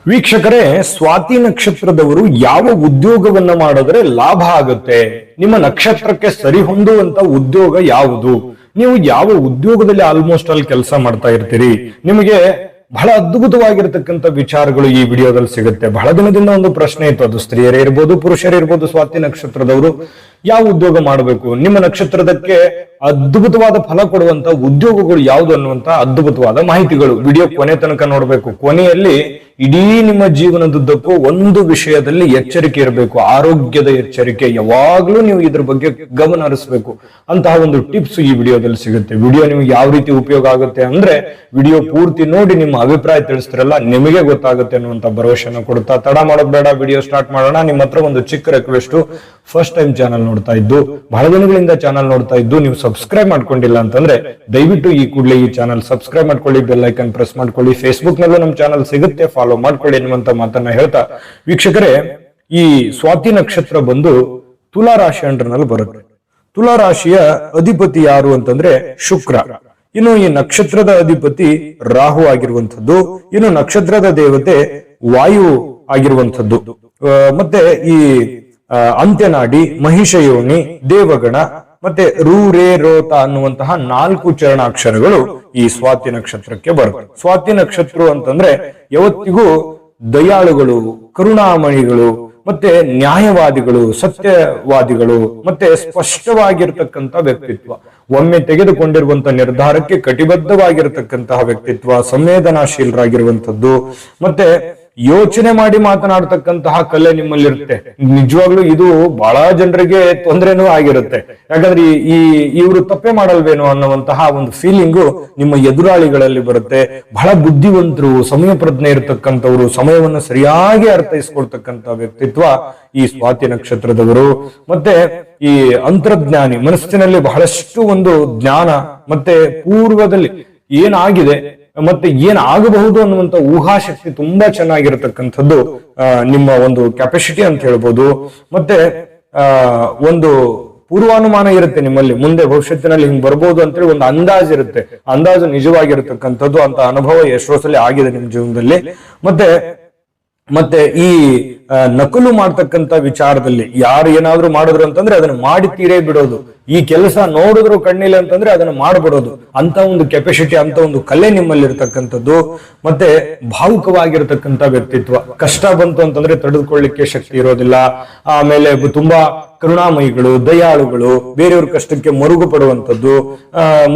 ವೀಕ್ಷಕರೇ, ಸ್ವಾತಿ ನಕ್ಷತ್ರದವರು ಯಾವ ಉದ್ಯೋಗವನ್ನ ಮಾಡಿದ್ರೆ ಲಾಭ ಆಗುತ್ತೆ? ನಿಮ್ಮ ನಕ್ಷತ್ರಕ್ಕೆ ಸರಿ ಹೊಂದುವಂತ ಉದ್ಯೋಗ ಯಾವುದು? ನೀವು ಯಾವ ಉದ್ಯೋಗದಲ್ಲಿ ಆಲ್ಮೋಸ್ಟ್ ಅಲ್ಲಿ ಕೆಲಸ ಮಾಡ್ತಾ ಇರ್ತೀರಿ? ನಿಮಗೆ ಬಹಳ ಅದ್ಭುತವಾಗಿರತಕ್ಕಂತ ವಿಚಾರಗಳು ಈ ವಿಡಿಯೋದಲ್ಲಿ ಸಿಗುತ್ತೆ. ಬಹಳ ದಿನದಿಂದ ಒಂದು ಪ್ರಶ್ನೆ ಇತ್ತು, ಅದು ಸ್ತ್ರೀಯರೇ ಇರ್ಬೋದು ಪುರುಷರೇ ಇರ್ಬೋದು, ಸ್ವಾತಿ ನಕ್ಷತ್ರದವರು ಯಾವ ಉದ್ಯೋಗ ಮಾಡಬೇಕು, ನಿಮ್ಮ ನಕ್ಷತ್ರದಕ್ಕೆ ಅದ್ಭುತವಾದ ಫಲ ಕೊಡುವಂತ ಉದ್ಯೋಗಗಳು ಯಾವುದು ಅನ್ನುವಂತ ಅದ್ಭುತವಾದ ಮಾಹಿತಿಗಳು. ವಿಡಿಯೋ ಕೊನೆ ತನಕ ನೋಡ್ಬೇಕು. ಕೊನೆಯಲ್ಲಿ ಇಡೀ ನಿಮ್ಮ ಜೀವನದುದ್ದಕ್ಕೂ ಒಂದು ವಿಷಯದಲ್ಲಿ ಎಚ್ಚರಿಕೆ ಇರಬೇಕು, ಆರೋಗ್ಯದ ಎಚ್ಚರಿಕೆ. ಯಾವಾಗ್ಲೂ ನೀವು ಇದ್ರ ಬಗ್ಗೆ ಗಮನ ಹರಿಸಬೇಕು. ಅಂತಹ ಒಂದು ಟಿಪ್ಸ್ ಈ ವಿಡಿಯೋದಲ್ಲಿ ಸಿಗುತ್ತೆ. ವಿಡಿಯೋ ನಿಮ್ಗೆ ಯಾವ ರೀತಿ ಉಪಯೋಗ ಆಗುತ್ತೆ ಅಂದ್ರೆ ವಿಡಿಯೋ ಪೂರ್ತಿ ನೋಡಿ ನಿಮ್ಮ ಅಭಿಪ್ರಾಯ ತಿಳಿಸ್ತಿರಲ್ಲ, ನಿಮಗೆ ಗೊತ್ತಾಗುತ್ತೆ ಅನ್ನುವಂತ ಭರವಸೆನ ಕೊಡುತ್ತಾ ತಡ ಮಾಡೋದು ಬೇಡ, ವಿಡಿಯೋ ಸ್ಟಾರ್ಟ್ ಮಾಡೋಣ. ನಿಮ್ಮ ಹತ್ರ ಒಂದು ಚಿಕ್ಕ ರಿಕ್ವೆಸ್ಟ್, ಫಸ್ಟ್ ಟೈಮ್ ಚಾನಲ್ ನೋಡ್ತಾ ಇದ್ದು, ಬಹಳ ದಿನಗಳಿಂದ ಚಾನಲ್ ನೋಡ್ತಾ ಇದ್ದು ನೀವು ಸಬ್ಸ್ಕ್ರೈಬ್ ಮಾಡ್ಕೊಂಡಿಲ್ಲ ಅಂತಂದ್ರೆ ದಯವಿಟ್ಟು ಈ ಕೂಡಲೇ ಈ ಚಾನಲ್ ಸಬ್ಸ್ಕ್ರೈಬ್ ಮಾಡ್ಕೊಳ್ಳಿ, ಬೆಲ್ ಐಕನ್ ಪ್ರೆಸ್ ಮಾಡ್ಕೊಳ್ಳಿ. ಫೇಸ್ಬುಕ್ ನಲ್ಲೂ ನಮ್ಮ ಚಾನಲ್ ಸಿಗುತ್ತೆ, ಫಾಲೋ ಮಾಡ್ಕೊಳ್ಳಿ ಅನ್ನುವಂತ ಮಾತನ್ನ ಹೇಳ್ತಾ, ವೀಕ್ಷಕರೇ, ಈ ಸ್ವಾತಿ ನಕ್ಷತ್ರ ಬಂದು ತುಲಾ ರಾಶಿ ಅಂಡರ್ನಲ್ಲಿ ಬರುತ್ತೆ. ತುಲಾ ರಾಶಿಯ ಅಧಿಪತಿ ಯಾರು ಅಂತಂದ್ರೆ ಶುಕ್ರ. ಇನ್ನು ಈ ನಕ್ಷತ್ರದ ಅಧಿಪತಿ ರಾಹು ಆಗಿರುವಂಥದ್ದು. ಇನ್ನು ನಕ್ಷತ್ರದ ದೇವತೆ ವಾಯು ಆಗಿರುವಂಥದ್ದು. ಮತ್ತೆ ಈ ಅಂತ್ಯನಾಡಿ, ಮಹಿಷಯೋನಿ, ದೇವಗಣ ಮತ್ತೆ ರೂ ರೇ ರೋತ ಅನ್ನುವಂತಹ 4 ಚರಣಾಕ್ಷರಗಳು ಈ ಸ್ವಾತಿ ನಕ್ಷತ್ರಕ್ಕೆ ಬರುತ್ತೆ. ಸ್ವಾತಿ ನಕ್ಷತ್ರ ಅಂತಂದ್ರೆ ಯಾವತ್ತಿಗೂ ದಯಾಳುಗಳು, ಕರುಣಾಮಣಿಗಳು, ಮತ್ತೆ ನ್ಯಾಯವಾದಿಗಳು, ಸತ್ಯವಾದಿಗಳು, ಮತ್ತೆ ಸ್ಪಷ್ಟವಾಗಿರ್ತಕ್ಕಂಥ ವ್ಯಕ್ತಿತ್ವ, ಒಮ್ಮೆ ತೆಗೆದುಕೊಂಡಿರುವಂತಹ ನಿರ್ಧಾರಕ್ಕೆ ಕಟಿಬದ್ಧವಾಗಿರತಕ್ಕಂತಹ ವ್ಯಕ್ತಿತ್ವ, ಸಂವೇದನಾಶೀಲರಾಗಿರುವಂತದ್ದು, ಮತ್ತೆ ಯೋಚನೆ ಮಾಡಿ ಮಾತನಾಡ್ತಕ್ಕಂತಹ ಕಲೆ ನಿಮ್ಮಲ್ಲಿರುತ್ತೆ. ನಿಜವಾಗ್ಲೂ ಇದು ಬಹಳ ಜನರಿಗೆ ತೊಂದರೆನೂ ಆಗಿರುತ್ತೆ. ಯಾಕಂದ್ರೆ ಇವರು ತಪ್ಪೇ ಮಾಡಲ್ವೇನೋ ಅನ್ನುವಂತಹ ಒಂದು ಫೀಲಿಂಗು ನಿಮ್ಮ ಎದುರಾಳಿಗಳಲ್ಲಿ ಬರುತ್ತೆ. ಬಹಳ ಬುದ್ಧಿವಂತರು, ಸಮಯ ಪ್ರಜ್ಞೆ ಇರತಕ್ಕಂಥವ್ರು, ಸಮಯವನ್ನು ಸರಿಯಾಗಿ ಅರ್ಥೈಸ್ಕೊಳ್ತಕ್ಕಂಥ ವ್ಯಕ್ತಿತ್ವ ಈ ಸ್ವಾತಿ ನಕ್ಷತ್ರದವರು. ಮತ್ತೆ ಈ ಅಂತರ್ಜ್ಞಾನಿ, ಮನಸ್ಸಿನಲ್ಲಿ ಬಹಳಷ್ಟು ಒಂದು ಜ್ಞಾನ, ಮತ್ತೆ ಪೂರ್ವದಲ್ಲಿ ಏನಾಗಿದೆ ಮತ್ತೆ ಏನಾಗಬಹುದು ಅನ್ನುವಂತ ಊಹಾಶಕ್ತಿ ತುಂಬಾ ಚೆನ್ನಾಗಿರತಕ್ಕಂಥದ್ದು ನಿಮ್ಮ ಒಂದು ಕೆಪಾಸಿಟಿ ಅಂತ ಹೇಳ್ಬೋದು. ಮತ್ತೆ ಒಂದು ಪೂರ್ವಾನುಮಾನ ಇರುತ್ತೆ ನಿಮ್ಮಲ್ಲಿ, ಮುಂದೆ ಭವಿಷ್ಯತ್ತಿನಲ್ಲಿ ಹಿಂಗ್ ಬರ್ಬೋದು ಅಂತೇಳಿ ಒಂದು ಅಂದಾಜು ಇರುತ್ತೆ. ಅಂದಾಜು ನಿಜವಾಗಿರತಕ್ಕಂಥದ್ದು, ಅಂತ ಅನುಭವ ಎಷ್ಟೋ ಸಲ ಆಗಿದೆ ನಿಮ್ ಜೀವನದಲ್ಲಿ. ಮತ್ತೆ ಈ ನಕಲು ಮಾಡ್ತಕ್ಕಂಥ ವಿಚಾರದಲ್ಲಿ ಯಾರು ಏನಾದ್ರೂ ಮಾಡಿದ್ರು ಅಂತಂದ್ರೆ ಅದನ್ನ ಮಾಡಿ ತೀರೇ ಬಿಡೋದು. ಈ ಕೆಲಸ ನೋಡಿದ್ರು ಕಣ್ಣಿಲ್ಲ ಅಂತಂದ್ರೆ ಅದನ್ನ ಮಾಡ್ಬಿಡೋದು. ಅಂತ ಒಂದು ಕೆಪಾಸಿಟಿ, ಅಂತ ಒಂದು ಕಲೆ ನಿಮ್ಮಲ್ಲಿ ಇರ್ತಕ್ಕಂಥದ್ದು. ಮತ್ತೆ ಭಾವುಕವಾಗಿರತಕ್ಕಂಥ ವ್ಯಕ್ತಿತ್ವ. ಕಷ್ಟ ಬಂತು ಅಂತಂದ್ರೆ ತಡೆದುಕೊಳ್ಳಿಕ್ಕೆ ಶಕ್ತಿ ಇರೋದಿಲ್ಲ. ಆಮೇಲೆ ತುಂಬಾ ಕರುಣಾಮಯಿಗಳು, ದಯಾಳುಗಳು, ಬೇರೆಯವ್ರ ಕಷ್ಟಕ್ಕೆ ಮರುಗು ಪಡುವಂಥದ್ದು,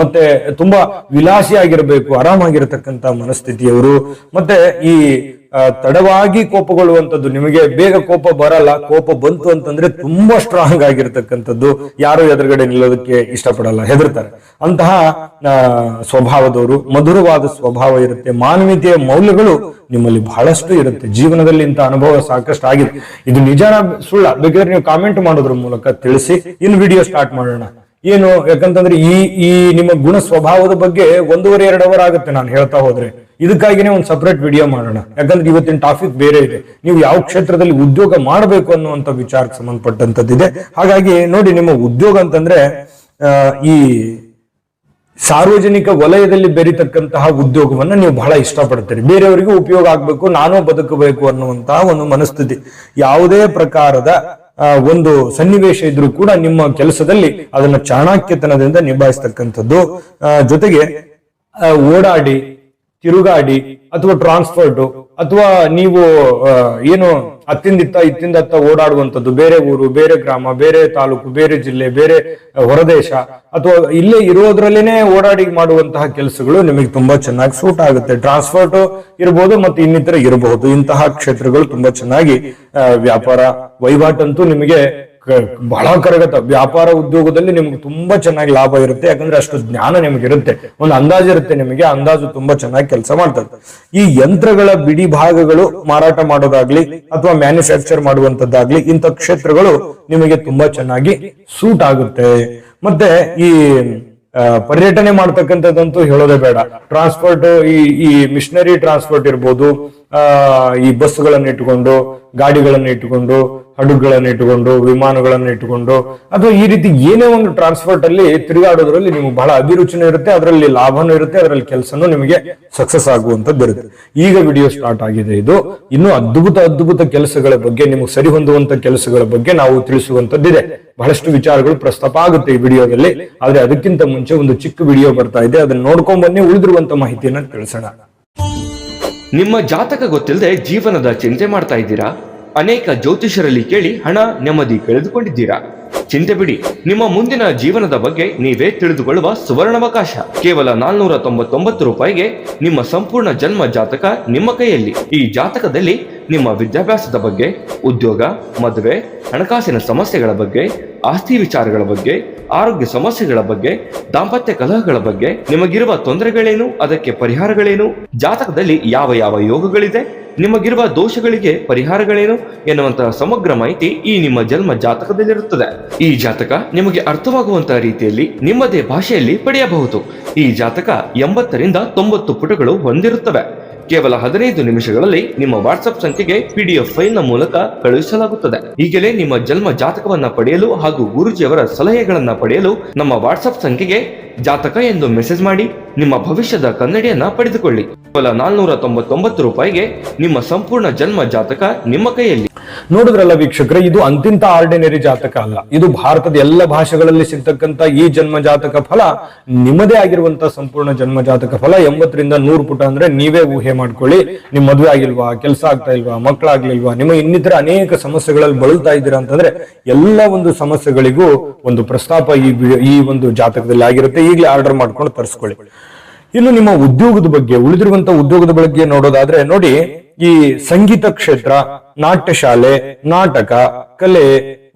ಮತ್ತೆ ತುಂಬಾ ವಿಲಾಸಿಯಾಗಿರ್ಬೇಕು, ಆರಾಮಾಗಿರತಕ್ಕಂಥ ಮನಸ್ಥಿತಿಯವರು. ಮತ್ತೆ ಈ ತಡವಾಗಿ ಕೋಪಗೊಳ್ಳುವಂಥದ್ದು. ನಿಮಗೆ ಬೇಗ ಕೋಪ ಬರಲ್ಲ, ಕೋಪ ಬಂತು ಅಂತಂದ್ರೆ ತುಂಬಾ ಸ್ಟ್ರಾಂಗ್ ಆಗಿರ್ತಕ್ಕಂಥದ್ದು. ಯಾರು ಎದುರುಗಡೆ ನಿಲ್ಲೋದಕ್ಕೆ ಇಷ್ಟಪಡಲ್ಲ, ಹೆದರ್ತಾರೆ. ಅಂತಹ ಸ್ವಭಾವದವರು. ಮಧುರವಾದ ಸ್ವಭಾವ ಇರುತ್ತೆ. ಮಾನವೀಯತೆಯ ಮೌಲ್ಯಗಳು ನಿಮ್ಮಲ್ಲಿ ಬಹಳಷ್ಟು ಇರುತ್ತೆ. ಜೀವನದಲ್ಲಿ ಇಂಥ ಅನುಭವ ಸಾಕಷ್ಟು ಆಗಿದೆ. ಇದು ನಿಜಾನ ಸುಳ್ಳ ಬೇಕಾದ್ರೆ ನೀವು ಕಾಮೆಂಟ್ ಮಾಡೋದ್ರ ಮೂಲಕ ತಿಳಿಸಿ. ಇನ್ನು ವಿಡಿಯೋ ಸ್ಟಾರ್ಟ್ ಮಾಡೋಣ. ಏನು ಯಾಕಂತಂದ್ರೆ ಈ ನಿಮ್ಮ ಗುಣ ಸ್ವಭಾವದ ಬಗ್ಗೆ 1.5-2 ಅವರ್ ಆಗುತ್ತೆ ನಾನು ಹೇಳ್ತಾ ಹೋದ್ರೆ. ಇದಕ್ಕಾಗಿನೇ ಒಂದು ಸಪರೇಟ್ ವಿಡಿಯೋ ಮಾಡೋಣ. ಯಾಕಂದ್ರೆ ಇವತ್ತಿನ ಟಾಪಿಕ್ ಬೇರೆ ಇದೆ. ನೀವು ಯಾವ ಕ್ಷೇತ್ರದಲ್ಲಿ ಉದ್ಯೋಗ ಮಾಡಬೇಕು ಅನ್ನುವಂತ ವಿಚಾರಕ್ಕೆ ಸಂಬಂಧಪಟ್ಟಂತದ್ದಿದೆ. ಹಾಗಾಗಿ ನೋಡಿ, ನಿಮ್ಮ ಉದ್ಯೋಗ ಅಂತಂದ್ರೆ ಈ ಸಾರ್ವಜನಿಕ ವಲಯದಲ್ಲಿ ಬೆರೀತಕ್ಕಂತಹ ಉದ್ಯೋಗವನ್ನ ನೀವು ಬಹಳ ಇಷ್ಟಪಡ್ತೀರಿ. ಬೇರೆಯವರಿಗೂ ಉಪಯೋಗ ಆಗ್ಬೇಕು, ನಾನು ಬದುಕಬೇಕು ಅನ್ನುವಂತಹ ಒಂದು ಮನಸ್ಥಿತಿ. ಯಾವುದೇ ಪ್ರಕಾರದ ಒಂದು ಸನ್ನಿವೇಶ ಇದ್ರೂ ಕೂಡ ನಿಮ್ಮ ಕೆಲಸದಲ್ಲಿ ಅದನ್ನ ಚಾಣಾಕ್ಯತನದಿಂದ ನಿಭಾಯಿಸ್ತಕ್ಕಂಥದ್ದು. ಜೊತೆಗೆ ಓಡಾಡಿ, ತಿರುಗಾಡಿ, ಅಥವಾ ಟ್ರಾನ್ಸ್ಪೋರ್ಟ್, ಅಥವಾ ನೀವು ಏನು ಇತ್ತಿಂದತ್ತ ಓಡಾಡುವಂಥದ್ದು, ಬೇರೆ ಊರು, ಬೇರೆ ಗ್ರಾಮ, ಬೇರೆ ತಾಲೂಕು, ಬೇರೆ ಜಿಲ್ಲೆ, ಬೇರೆ ಹೊರದೇಶ, ಅಥವಾ ಇಲ್ಲೇ ಇರೋದ್ರಲ್ಲೇನೆ ಓಡಾಡಿ ಮಾಡುವಂತಹ ಕೆಲಸಗಳು ನಿಮಗೆ ತುಂಬಾ ಚೆನ್ನಾಗಿ ಸೂಟ್ ಆಗುತ್ತೆ. ಟ್ರಾನ್ಸ್ಪೋರ್ಟ್ ಇರಬಹುದು, ಮತ್ತೆ ಇನ್ನಿತರ ಇರಬಹುದು. ಇಂತಹ ಕ್ಷೇತ್ರಗಳು ತುಂಬಾ ಚೆನ್ನಾಗಿ ವ್ಯಾಪಾರ ವಹಿವಾಟಂತೂ ನಿಮಗೆ ಬಹಳ ಕರಗತ. ವ್ಯಾಪಾರ ಉದ್ಯೋಗದಲ್ಲಿ ನಿಮ್ಗೆ ತುಂಬಾ ಚೆನ್ನಾಗಿ ಲಾಭ ಇರುತ್ತೆ. ಯಾಕಂದ್ರೆ ಅಷ್ಟು ಜ್ಞಾನ ನಿಮಗಿರುತ್ತೆ, ಒಂದು ಅಂದಾಜು ಇರುತ್ತೆ ನಿಮಗೆ. ಅಂದಾಜು ತುಂಬಾ ಚೆನ್ನಾಗಿ ಕೆಲಸ ಮಾಡ್ತದೆ. ಈ ಯಂತ್ರಗಳ ಬಿಡಿ ಭಾಗಗಳು ಮಾರಾಟ ಮಾಡೋದಾಗ್ಲಿ ಅಥವಾ ಮ್ಯಾನುಫ್ಯಾಕ್ಚರ್ ಮಾಡುವಂತದ್ದಾಗ್ಲಿ, ಇಂಥ ಕ್ಷೇತ್ರಗಳು ನಿಮಗೆ ತುಂಬಾ ಚೆನ್ನಾಗಿ ಸೂಟ್ ಆಗುತ್ತೆ. ಮತ್ತೆ ಈ ಪರ್ಯಟನೆ ಮಾಡ್ತಕ್ಕಂಥದ್ದಂತೂ ಹೇಳೋದೇ ಬೇಡ. ಟ್ರಾನ್ಸ್ಪೋರ್ಟ್, ಈ ಮಿಷನರಿ ಟ್ರಾನ್ಸ್ಪೋರ್ಟ್ ಇರ್ಬೋದು, ಈ ಬಸ್ಗಳನ್ನ ಇಟ್ಟುಕೊಂಡು, ಗಾಡಿಗಳನ್ನ ಇಟ್ಟುಕೊಂಡು ಹಡಗುಗಳನ್ನ ಇಟ್ಟುಕೊಂಡು, ವಿಮಾನಗಳನ್ನ ಇಟ್ಟುಕೊಂಡು, ಅಥವಾ ಈ ರೀತಿ ಏನೇ ಒಂದು ಟ್ರಾನ್ಸ್ಪೋರ್ಟ್ ಅಲ್ಲಿ ತಿರುಗಾಡೋದ್ರಲ್ಲಿ ನಿಮ್ಗೆ ಬಹಳ ಅಭಿರುಚಿನೂ ಇರುತ್ತೆ, ಅದರಲ್ಲಿ ಲಾಭನೂ ಇರುತ್ತೆ, ಅದರಲ್ಲಿ ಕೆಲಸನೂ ನಿಮಗೆ ಸಕ್ಸಸ್ ಆಗುವಂತದ್ದು ಇರುತ್ತೆ. ಈಗ ವಿಡಿಯೋ ಸ್ಟಾರ್ಟ್ ಆಗಿದೆ. ಇದು ಇನ್ನು ಅದ್ಭುತ ಕೆಲಸಗಳ ಬಗ್ಗೆ, ನಿಮಗೆ ಸರಿ ಹೊಂದುವಂತ ಕೆಲಸಗಳ ಬಗ್ಗೆ ನಾವು ತಿಳಿಸುವಂತದ್ದಿದೆ. ಬಹಳಷ್ಟು ವಿಚಾರಗಳು ಪ್ರಸ್ತಾಪ ಆಗುತ್ತೆ ಈ ವಿಡಿಯೋದಲ್ಲಿ. ಆದ್ರೆ ಅದಕ್ಕಿಂತ ಮುಂಚೆ ಒಂದು ಚಿಕ್ಕ ವಿಡಿಯೋ ಬರ್ತಾ ಇದೆ, ಅದನ್ನ ನೋಡ್ಕೊಂಡ್ ಬನ್ನಿ, ಉಳಿದಿರುವಂತ ಮಾಹಿತಿಯನ್ನ ತಿಳಿಸೋಣ. ನಿಮ್ಮ ಜಾತಕ ಗೊತ್ತಿಲ್ಲದೆ ಜೀವನದ ಚಿಂತೆ ಮಾಡ್ತಾ ಇದ್ದೀರಾ? ಅನೇಕ ಜ್ಯೋತಿಷರಲ್ಲಿ ಕೇಳಿ ಹಣ ನೆಮ್ಮದಿ ಕಳೆದುಕೊಂಡಿದ್ದೀರಾ? ಚಿಂತೆ ಬಿಡಿ, ನಿಮ್ಮ ಮುಂದಿನ ಜೀವನದ ಬಗ್ಗೆ ನೀವೇ ತಿಳಿದುಕೊಳ್ಳುವ ಸುವರ್ಣಾವಕಾಶ. ಕೇವಲ 499 ರೂಪಾಯಿಗೆ ನಿಮ್ಮ ಸಂಪೂರ್ಣ ಜನ್ಮ ಜಾತಕ ನಿಮ್ಮ ಕೈಯಲ್ಲಿ. ಈ ಜಾತಕದಲ್ಲಿ ನಿಮ್ಮ ವಿದ್ಯಾಭ್ಯಾಸದ ಬಗ್ಗೆ, ಉದ್ಯೋಗ, ಮದುವೆ, ಹಣಕಾಸಿನ ಸಮಸ್ಯೆಗಳ ಬಗ್ಗೆ, ಆಸ್ತಿ ವಿಚಾರಗಳ ಬಗ್ಗೆ, ಆರೋಗ್ಯ ಸಮಸ್ಯೆಗಳ ಬಗ್ಗೆ, ದಾಂಪತ್ಯ ಕಲಹಗಳ ಬಗ್ಗೆ, ನಿಮಗಿರುವ ತೊಂದರೆಗಳೇನು, ಅದಕ್ಕೆ ಪರಿಹಾರಗಳೇನು, ಜಾತಕದಲ್ಲಿ ಯಾವ ಯೋಗಗಳಿದೆ, ನಿಮಗಿರುವ ದೋಷಗಳಿಗೆ ಪರಿಹಾರಗಳೇನು ಎನ್ನುವಂತಹ ಸಮಗ್ರ ಮಾಹಿತಿ ಈ ನಿಮ್ಮ ಜನ್ಮ ಜಾತಕದಲ್ಲಿರುತ್ತದೆ. ಈ ಜಾತಕ ನಿಮಗೆ ಅರ್ಥವಾಗುವಂತಹ ರೀತಿಯಲ್ಲಿ ನಿಮ್ಮದೇ ಭಾಷೆಯಲ್ಲಿ ಪಡೆಯಬಹುದು. ಈ ಜಾತಕ 80ರಿಂದ 90 ಪುಟಗಳು ಹೊಂದಿರುತ್ತವೆ. ಕೇವಲ 15 ನಿಮಿಷಗಳಲ್ಲಿ ನಿಮ್ಮ ವಾಟ್ಸ್ಆಪ್ ಸಂಖ್ಯೆಗೆ PDF ಫೈಲ್ ನ ಮೂಲಕ ಕಳುಹಿಸಲಾಗುತ್ತದೆ. ಈಗಲೇ ನಿಮ್ಮ ಜನ್ಮ ಜಾತಕವನ್ನ ಪಡೆಯಲು ಹಾಗೂ ಗುರುಜಿಯವರ ಸಲಹೆಗಳನ್ನ ಪಡೆಯಲು ನಮ್ಮ ವಾಟ್ಸ್ಆಪ್ ಸಂಖ್ಯೆಗೆ ಜಾತಕ ಎಂದು ಮೆಸೇಜ್ ಮಾಡಿ ನಿಮ್ಮ ಭವಿಷ್ಯದ ಕನ್ನಡಿಯನ್ನ ಪಡೆದುಕೊಳ್ಳಿ. ಕೇವಲ 499 ರೂಪಾಯಿಗೆ ನಿಮ್ಮ ಸಂಪೂರ್ಣ ಜನ್ಮ ಜಾತಕ ನಿಮ್ಮ ಕೈಯಲ್ಲಿ. ನೋಡಿದ್ರಲ್ಲ ವೀಕ್ಷಕರೇ, ಇದು ಅಂತಿಂತ ಆರ್ಡಿನರಿ ಜಾತಕ ಅಲ್ಲ. ಇದು ಭಾರತದ ಎಲ್ಲ ಭಾಷೆಗಳಲ್ಲಿ ಸಿಗ್ತಕ್ಕಂತ ಈ ಜನ್ಮ ಜಾತಕ ಫಲ ನಿಮ್ಮದೇ ಆಗಿರುವಂತಹ ಸಂಪೂರ್ಣ ಜನ್ಮ ಜಾತಕ ಫಲ. 80ರಿಂದ 100 ಪುಟ ಅಂದ್ರೆ ನೀವೇ ಊಹೆ ಮಾಡ್ಕೊಳ್ಳಿ. ನಿಮ್ ಮದುವೆ ಆಗಿಲ್ವಾ, ಕೆಲಸ ಆಗ್ತಾ ಇಲ್ವಾ, ಮಕ್ಕಳಾಗ್ಲಿಲ್ವಾ, ನಿಮ್ಮ ಇನ್ನಿತರ ಅನೇಕ ಸಮಸ್ಯೆಗಳಲ್ಲಿ ಬಳಲ್ತಾ ಇದ್ದೀರಾ ಅಂತಂದ್ರೆ ಎಲ್ಲ ಒಂದು ಸಮಸ್ಯೆಗಳಿಗೂ ಒಂದು ಪ್ರಸ್ತಾಪ ಈ ಒಂದು ಜಾತಕದಲ್ಲಿ ಆಗಿರುತ್ತೆ. ಈಗಲೇ ಆರ್ಡರ್ ಮಾಡ್ಕೊಂಡು ತರಿಸ್ಕೊಳ್ಳಿ. ಇನ್ನು ನಿಮ್ಮ ಉದ್ಯೋಗದ ಬಗ್ಗೆ, ಉಳಿದಿರುವಂತ ಉದ್ಯೋಗದ ಬಗ್ಗೆ ನೋಡೋದಾದ್ರೆ ನೋಡಿ, ಈ ಸಂಗೀತ ಕ್ಷೇತ್ರ, ನಾಟ್ಯ ಶಾಲೆ, ನಾಟಕ, ಕಲೆ,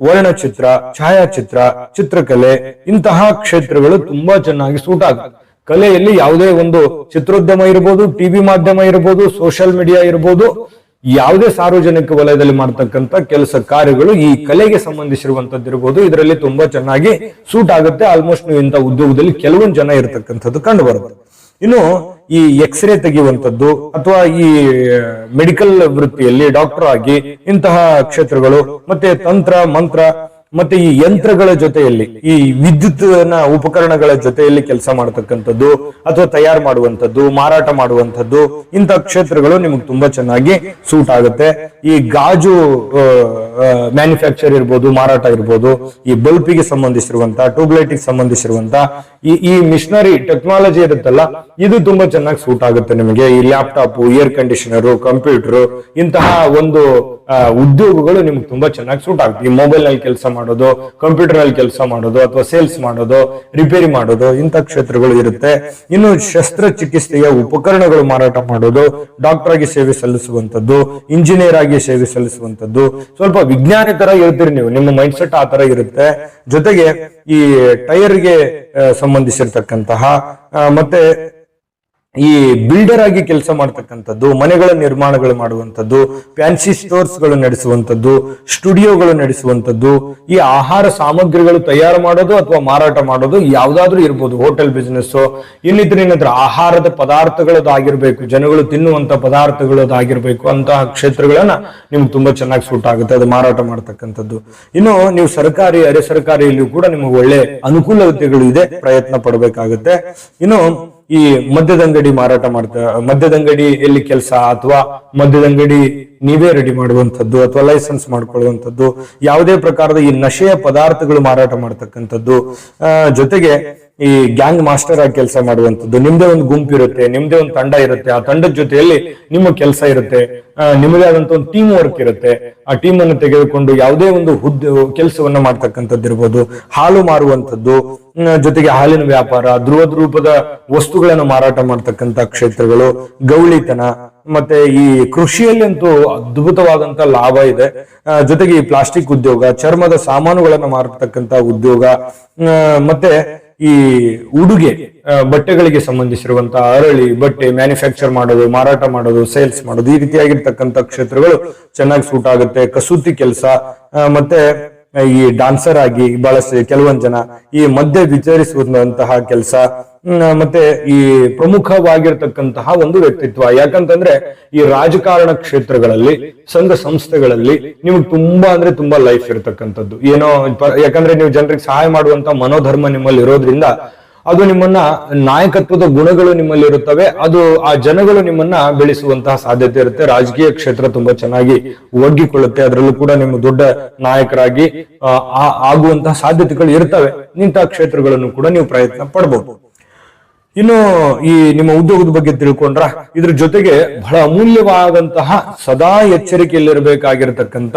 ವರ್ಣಚಿತ್ರ, ಛಾಯಾಚಿತ್ರ, ಚಿತ್ರಕಲೆ, ಇಂತಹ ಕ್ಷೇತ್ರಗಳು ತುಂಬಾ ಚೆನ್ನಾಗಿ ಸೂಟ್ ಆಗುತ್ತೆ. ಕಲೆಯಲ್ಲಿ ಯಾವುದೇ ಒಂದು ಚಿತ್ರೋದ್ಯಮ ಇರ್ಬೋದು, ಟಿವಿ ಮಾಧ್ಯಮ ಇರ್ಬೋದು, ಸೋಷಿಯಲ್ ಮೀಡಿಯಾ ಇರ್ಬೋದು, ಯಾವುದೇ ಸಾರ್ವಜನಿಕ ವಲಯದಲ್ಲಿ ಮಾಡ್ತಕ್ಕಂಥ ಕೆಲಸ ಕಾರ್ಯಗಳು ಈ ಕಲೆಗೆ ಸಂಬಂಧಿಸಿರುವಂತದ್ದಿರ್ಬೋದು, ಇದರಲ್ಲಿ ತುಂಬಾ ಚೆನ್ನಾಗಿ ಸೂಟ್ ಆಗುತ್ತೆ. ಆಲ್ಮೋಸ್ಟ್ ನೀವು ಇಂಥ ಉದ್ಯೋಗದಲ್ಲಿ ಕೆಲವೊಂದು ಜನ ಇರತಕ್ಕಂಥದ್ದು ಕಂಡು ಬರುತ್ತೆ. ಇನ್ನು ಈ ಎಕ್ಸ್ರೇ ತೆಗೆಯುವಂಥದ್ದು ಅಥವಾ ಈ ಮೆಡಿಕಲ್ ವೃತ್ತಿಯಲ್ಲಿ ಡಾಕ್ಟರ್ ಆಗಿ ಇಂತಹ ಕ್ಷೇತ್ರಗಳು, ಮತ್ತೆ ತಂತ್ರ ಮಂತ್ರ, ಮತ್ತೆ ಈ ಯಂತ್ರಗಳ ಜೊತೆಯಲ್ಲಿ, ಈ ವಿದ್ಯುತ್ ಉಪಕರಣಗಳ ಜೊತೆಯಲ್ಲಿ ಕೆಲಸ ಮಾಡತಕ್ಕಂಥದ್ದು ಅಥವಾ ತಯಾರು ಮಾಡುವಂಥದ್ದು, ಮಾರಾಟ ಮಾಡುವಂಥದ್ದು, ಇಂಥ ಕ್ಷೇತ್ರಗಳು ನಿಮಗೆ ತುಂಬಾ ಚೆನ್ನಾಗಿ ಸೂಟ್ ಆಗುತ್ತೆ. ಈ ಗಾಜು ಮ್ಯಾನುಫ್ಯಾಕ್ಚರ್ ಇರ್ಬೋದು, ಮಾರಾಟ ಇರ್ಬೋದು, ಈ ಬಲ್ಪಿಗೆ ಸಂಬಂಧಿಸಿರುವಂತ, ಟ್ಯೂಬ್ಲೈಟ್ಗೆ ಸಂಬಂಧಿಸಿರುವಂತ ಈ ಮಿಷನರಿ ಟೆಕ್ನಾಲಜಿ ಇರುತ್ತಲ್ಲ, ಇದು ತುಂಬಾ ಚೆನ್ನಾಗಿ ಸೂಟ್ ಆಗುತ್ತೆ ನಿಮಗೆ. ಈ ಲ್ಯಾಪ್ಟಾಪ್, ಏರ್ ಕಂಡೀಷನರು, ಕಂಪ್ಯೂಟರ್, ಇಂತಹ ಒಂದು ಉದ್ಯೋಗಗಳು ನಿಮ್ಗೆ ತುಂಬಾ ಚೆನ್ನಾಗಿ ಸೂಟ್ ಆಗುತ್ತೆ. ಈ ಮೊಬೈಲ್ ನಲ್ಲಿ ಕೆಲಸ ಮಾಡೋದು, ಕಂಪ್ಯೂಟರ್ ನಲ್ಲಿ ಕೆಲಸ ಮಾಡೋದು, ಅಥವಾ ಸೇಲ್ಸ್ ಮಾಡೋದು, ರಿಪೇರಿ ಮಾಡೋದು, ಇಂಥ ಕ್ಷೇತ್ರಗಳು ಇರುತ್ತೆ. ಇನ್ನು ಶಸ್ತ್ರಚಿಕಿತ್ಸೆಯ ಉಪಕರಣಗಳು ಮಾರಾಟ ಮಾಡೋದು, ಡಾಕ್ಟರ್ ಆಗಿ ಸೇವೆ ಸಲ್ಲಿಸುವಂತದ್ದು, ಇಂಜಿನಿಯರ್ ಆಗಿ ಸೇವೆ ಸಲ್ಲಿಸುವಂತದ್ದು, ಸ್ವಲ್ಪ ವಿಜ್ಞಾನಿತರ ಇರ್ತೀರಿ ನೀವು, ನಿಮ್ಮ ಮೈಂಡ್ ಸೆಟ್ ಆ ತರ ಇರುತ್ತೆ. ಜೊತೆಗೆ ಈ ಟೈರ್ಗೆ ಸಂಬಂಧಿಸಿರ್ತಕ್ಕಂತಹ ಮತ್ತೆ ಈ ಬಿಲ್ಡರ್ ಆಗಿ ಕೆಲಸ ಮಾಡ್ತಕ್ಕಂಥದ್ದು, ಮನೆಗಳ ನಿರ್ಮಾಣಗಳು ಮಾಡುವಂಥದ್ದು, ಫ್ಯಾನ್ಸಿ ಸ್ಟೋರ್ಸ್ ಗಳು ನಡೆಸುವಂಥದ್ದು, ಸ್ಟುಡಿಯೋಗಳು ನಡೆಸುವಂಥದ್ದು, ಈ ಆಹಾರ ಸಾಮಗ್ರಿಗಳು ತಯಾರು ಮಾಡೋದು ಅಥವಾ ಮಾರಾಟ ಮಾಡೋದು ಯಾವ್ದಾದ್ರೂ ಇರ್ಬೋದು, ಹೋಟೆಲ್ ಬಿಸ್ನೆಸ್, ಇನ್ನಿತರ ಆಹಾರದ ಪದಾರ್ಥಗಳದಾಗಿರ್ಬೇಕು, ಜನಗಳು ತಿನ್ನುವಂತ ಪದಾರ್ಥಗಳದಾಗಿರ್ಬೇಕು, ಅಂತಹ ಕ್ಷೇತ್ರಗಳನ್ನ ನಿಮ್ಗೆ ತುಂಬಾ ಚೆನ್ನಾಗಿ ಸೂಟ್ ಆಗುತ್ತೆ, ಅದು ಮಾರಾಟ ಮಾಡ್ತಕ್ಕಂಥದ್ದು. ಇನ್ನು ನೀವು ಸರ್ಕಾರಿ, ಅರೆ ಸರ್ಕಾರಿಯಲ್ಲಿಯೂ ಕೂಡ ನಿಮಗೆ ಒಳ್ಳೆ ಅನುಕೂಲತೆಗಳು ಇದೆ, ಪ್ರಯತ್ನ ಪಡಬೇಕಾಗುತ್ತೆ. ಇನ್ನು ಈ ಮದ್ಯದಂಗಡಿ ಮಾರಾಟ ಮದ್ಯದಂಗಡಿಯಲ್ಲಿ ಕೆಲಸ, ಅಥವಾ ಮದ್ಯದಂಗಡಿ ನೀವೇ ರೆಡಿ ಮಾಡುವಂಥದ್ದು ಅಥವಾ ಲೈಸೆನ್ಸ್ ಮಾಡ್ಕೊಳ್ಳುವಂಥದ್ದು, ಯಾವುದೇ ಪ್ರಕಾರದ ಈ ನಶೆಯ ಪದಾರ್ಥಗಳು ಮಾರಾಟ ಮಾಡ್ತಕ್ಕಂಥದ್ದು, ಜೊತೆಗೆ ಈ ಗ್ಯಾಂಗ್ ಮಾಸ್ಟರ್ ಆಗಿ ಕೆಲಸ ಮಾಡುವಂಥದ್ದು. ನಿಮ್ದೇ ಒಂದು ಗುಂಪು ಇರುತ್ತೆ, ನಿಮ್ದೇ ಒಂದು ತಂಡ ಇರುತ್ತೆ, ಆ ತಂಡದ ಜೊತೆಯಲ್ಲಿ ನಿಮ್ಮ ಕೆಲಸ ಇರುತ್ತೆ, ನಿಮ್ಮದೇ ಆದಂತ ಒಂದು ಟೀಮ್ ವರ್ಕ್ ಇರುತ್ತೆ. ಆ ಟೀಮ್ ಅನ್ನು ತೆಗೆದುಕೊಂಡು ಯಾವುದೇ ಒಂದು ಕೆಲಸವನ್ನ ಮಾಡ್ತಕ್ಕಂಥದ್ದು ಇರ್ಬೋದು. ಹಾಲು ಮಾರುವಂಥದ್ದು, ಜೊತೆಗೆ ಹಾಲಿನ ವ್ಯಾಪಾರ, ಧ್ರುವದ ರೂಪದ ವಸ್ತುಗಳನ್ನು ಮಾರಾಟ ಮಾಡ್ತಕ್ಕಂಥ ಕ್ಷೇತ್ರಗಳು, ಗೌಳಿತನ, ಮತ್ತೆ ಈ ಕೃಷಿಯಲ್ಲಂತೂ ಅದ್ಭುತವಾದಂತ ಲಾಭ ಇದೆ. ಜೊತೆಗೆ ಈ ಪ್ಲಾಸ್ಟಿಕ್ ಉದ್ಯೋಗ, ಚರ್ಮದ ಸಾಮಾನುಗಳನ್ನ ಮಾರತಕ್ಕಂತ ಉದ್ಯೋಗ, ಮತ್ತೆ ಈ ಉಡುಗೆ ಬಟ್ಟೆಗಳಿಗೆ ಸಂಬಂಧಿಸಿರುವಂತಹ ಅರಳಿ ಬಟ್ಟೆ ಮ್ಯಾನುಫ್ಯಾಕ್ಚರ್ ಮಾಡೋದು, ಮಾರಾಟ ಮಾಡೋದು, ಸೇಲ್ಸ್ ಮಾಡೋದು, ಈ ರೀತಿಯಾಗಿರ್ತಕ್ಕಂಥ ಕ್ಷೇತ್ರಗಳು ಚೆನ್ನಾಗಿ ಸೂಟ್ ಆಗುತ್ತೆ. ಕಸೂತಿ ಕೆಲಸ, ಮತ್ತೆ ಈ ಡಾನ್ಸರ್ ಆಗಿ ಬಹಳಷ್ಟು ಕೆಲವೊಂದ್ ಜನ ಈ ಮಧ್ಯೆ ವಿಚಾರಿಸುವಂತಹ ಕೆಲಸ, ಮತ್ತೆ ಈ ಪ್ರಮುಖವಾಗಿರ್ತಕ್ಕಂತಹ ಒಂದು ವ್ಯಕ್ತಿತ್ವ. ಯಾಕಂತಂದ್ರೆ ಈ ರಾಜಕಾರಣ ಕ್ಷೇತ್ರಗಳಲ್ಲಿ, ಸಂಘ ಸಂಸ್ಥೆಗಳಲ್ಲಿ ನಿಮ್ಗೆ ತುಂಬಾ ಅಂದ್ರೆ ತುಂಬಾ ಲೈಫ್ ಇರತಕ್ಕಂಥದ್ದು. ಏನೋ ಯಾಕಂದ್ರೆ ನೀವು ಜನರಿಗೆ ಸಹಾಯ ಮಾಡುವಂತ ಮನೋಧರ್ಮ ನಿಮ್ಮಲ್ಲಿ ಇರೋದ್ರಿಂದ ಅದು ನಿಮ್ಮನ್ನ, ನಾಯಕತ್ವದ ಗುಣಗಳು ನಿಮ್ಮಲ್ಲಿ ಇರುತ್ತವೆ, ಅದು ಆ ಜನಗಳು ನಿಮ್ಮನ್ನ ಬೆಳೆಸುವಂತಹ ಸಾಧ್ಯತೆ ಇರುತ್ತೆ. ರಾಜಕೀಯ ಕ್ಷೇತ್ರ ತುಂಬಾ ಚೆನ್ನಾಗಿ ಒಗ್ಗಿಕೊಳ್ಳುತ್ತೆ, ಅದರಲ್ಲೂ ಕೂಡ ನಿಮ್ಮ ದೊಡ್ಡ ನಾಯಕರಾಗಿ ಆಗುವಂತಹ ಸಾಧ್ಯತೆಗಳು ಇರ್ತವೆ. ಇಂತಹ ಕ್ಷೇತ್ರಗಳನ್ನು ಕೂಡ ನೀವು ಪ್ರಯತ್ನ ಪಡಬಹುದು. ಇನ್ನು ಈ ನಿಮ್ಮ ಉದ್ಯೋಗದ ಬಗ್ಗೆ ತಿಳ್ಕೊಂಡ್ರ, ಇದ್ರ ಜೊತೆಗೆ ಬಹಳ ಅಮೂಲ್ಯವಾದಂತಹ ಸದಾ ಎಚ್ಚರಿಕೆಯಲ್ಲಿರಬೇಕಾಗಿರತಕ್ಕಂತ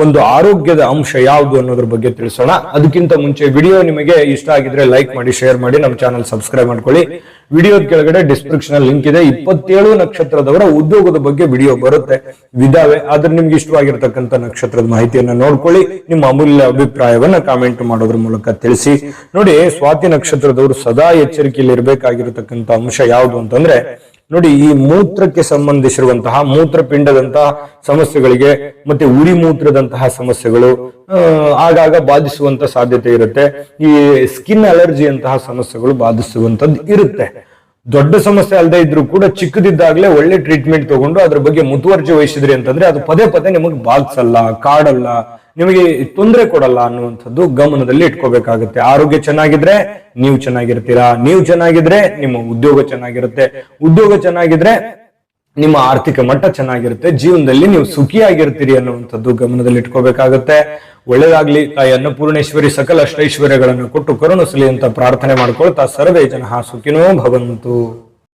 ಒಂದು ಆರೋಗ್ಯದ ಅಂಶ ಯಾವುದು ಅನ್ನೋದ್ರ ಬಗ್ಗೆ ತಿಳಿಸೋಣ. ಅದಕ್ಕಿಂತ ಮುಂಚೆ ವಿಡಿಯೋ ನಿಮಗೆ ಇಷ್ಟ ಆಗಿದ್ರೆ ಲೈಕ್ ಮಾಡಿ, ಶೇರ್ ಮಾಡಿ, ನಮ್ಮ ಚಾನಲ್ ಸಬ್ಸ್ಕ್ರೈಬ್ ಮಾಡ್ಕೊಳ್ಳಿ. ವಿಡಿಯೋದ ಕೆಳಗಡೆ ಡಿಸ್ಕ್ರಿಪ್ಷನ್ ಲಿಂಕ್ ಇದೆ. 27 ನಕ್ಷತ್ರದವರ ಉದ್ಯೋಗದ ಬಗ್ಗೆ ವಿಡಿಯೋ ಬರುತ್ತೆ, ವಿಧಾವೆ. ಆದ್ರೆ ನಿಮ್ಗೆ ಇಷ್ಟವಾಗಿರ್ತಕ್ಕಂಥ ನಕ್ಷತ್ರದ ಮಾಹಿತಿಯನ್ನ ನೋಡ್ಕೊಳ್ಳಿ. ನಿಮ್ಮ ಅಮೂಲ್ಯ ಅಭಿಪ್ರಾಯವನ್ನ ಕಾಮೆಂಟ್ ಮಾಡೋದ್ರ ಮೂಲಕ ತಿಳಿಸಿ. ನೋಡಿ, ಸ್ವಾತಿ ನಕ್ಷತ್ರದವರು ಸದಾ ಎಚ್ಚರಿಕೆಯಲ್ಲಿ ಇರಬೇಕಾಗಿರತಕ್ಕಂಥ ಅಂಶ ಯಾವುದು ಅಂತಂದ್ರೆ, ನೋಡಿ, ಈ ಮೂತ್ರಕ್ಕೆ ಸಂಬಂಧಿಸಿರುವಂತಹ ಮೂತ್ರಪಿಂಡದಂತಹ ಸಮಸ್ಯೆಗಳಿಗೆ ಮತ್ತೆ ಉರಿ ಮೂತ್ರದಂತಹ ಸಮಸ್ಯೆಗಳು ಆಗಾಗ ಬಾಧಿಸುವಂತ ಸಾಧ್ಯತೆ ಇರುತ್ತೆ. ಈ ಸ್ಕಿನ್ ಅಲರ್ಜಿ ಅಂತಹ ಸಮಸ್ಯೆಗಳು ಬಾಧಿಸುವಂತದ್ದು ಇರುತ್ತೆ. ದೊಡ್ಡ ಸಮಸ್ಯೆ ಅಲ್ಲದೆ ಇದ್ರೂ ಕೂಡ ಚಿಕ್ಕದಿದ್ದಾಗಲೇ ಒಳ್ಳೆ ಟ್ರೀಟ್ಮೆಂಟ್ ತಗೊಂಡು ಅದ್ರ ಬಗ್ಗೆ ಮುತುವರ್ಜಿ ವಹಿಸಿದ್ರಿ ಅಂತಂದ್ರೆ ಅದು ಪದೇ ಪದೇ ನಿಮಗೆ ಬಾಧಿಸಲ್ಲ, ಕಾಡಲ್ಲ, ನಿಮಗೆ ತೊಂದರೆ ಕೊಡಲ್ಲ ಅನ್ನುವಂಥದ್ದು ಗಮನದಲ್ಲಿ ಇಟ್ಕೋಬೇಕಾಗುತ್ತೆ. ಆರೋಗ್ಯ ಚೆನ್ನಾಗಿದ್ರೆ ನೀವು ಚೆನ್ನಾಗಿರ್ತೀರಾ, ನೀವು ಚೆನ್ನಾಗಿದ್ರೆ ನಿಮ್ಮ ಉದ್ಯೋಗ ಚೆನ್ನಾಗಿರುತ್ತೆ, ಉದ್ಯೋಗ ಚೆನ್ನಾಗಿದ್ರೆ ನಿಮ್ಮ ಆರ್ಥಿಕ ಮಟ್ಟ ಚೆನ್ನಾಗಿರುತ್ತೆ, ಜೀವನದಲ್ಲಿ ನೀವು ಸುಖಿಯಾಗಿರ್ತೀರಿ ಅನ್ನುವಂಥದ್ದು ಗಮನದಲ್ಲಿ ಇಟ್ಕೋಬೇಕಾಗುತ್ತೆ. ಒಳ್ಳೆದಾಗ್ಲಿ. ತಾಯಿ ಅನ್ನಪೂರ್ಣೇಶ್ವರಿ ಸಕಲ ಅಷ್ಟೈಶ್ವರ್ಯಗಳನ್ನು ಕೊಟ್ಟು ಕರುಣಿಸಲಿ ಅಂತ ಪ್ರಾರ್ಥನೆ ಮಾಡ್ಕೊಳ್ತಾ, ಸರ್ವೇ ಜನಃ ಸುಖಿನೋ ಭವಂತು.